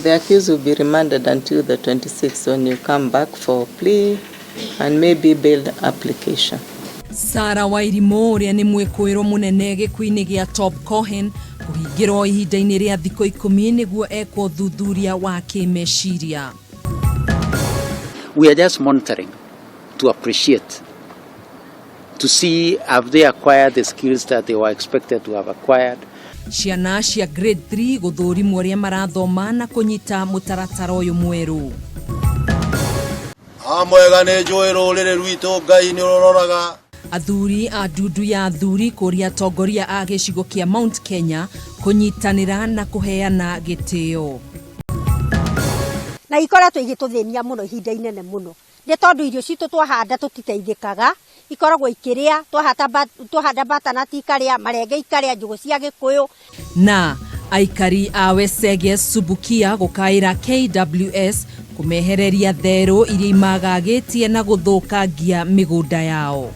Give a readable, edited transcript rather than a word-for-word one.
The accused will be remanded until the 26th when you come back for plea and maybe bail application. Sarah Wairimu uria ni mwikuiro munene gikuini gia Top Cohen kuhingirwo ihinda-ini ria thikũ 10 niguo ekwo thuthuria wa kimeciria. We are just monitoring to appreciate, to see have they acquired the skills that they were expected to have acquired. Ciana cia grade 3 guthurimwo ria marathoma na kunyita mutaratara uyu mweru. Amwega ni njui ruriri rwitu Ngai ni uroraga. Athuri a ndundu ya athuri kuria atongoria a gicigo kia Mount Kenya kunyitanira na kuheana gitio. Na ikoretwo igituthenia muno ihinda inene muno ni tondu irio citu twahanda tutiteithikaga ikoragwo ikiria twahanda batanati ikaria marenge ikaria njugu cia Gikuyu na aikari a Wesege Subukia gukaira KWS kumehereria thero iria imagagitie na guthukangia migunda yao.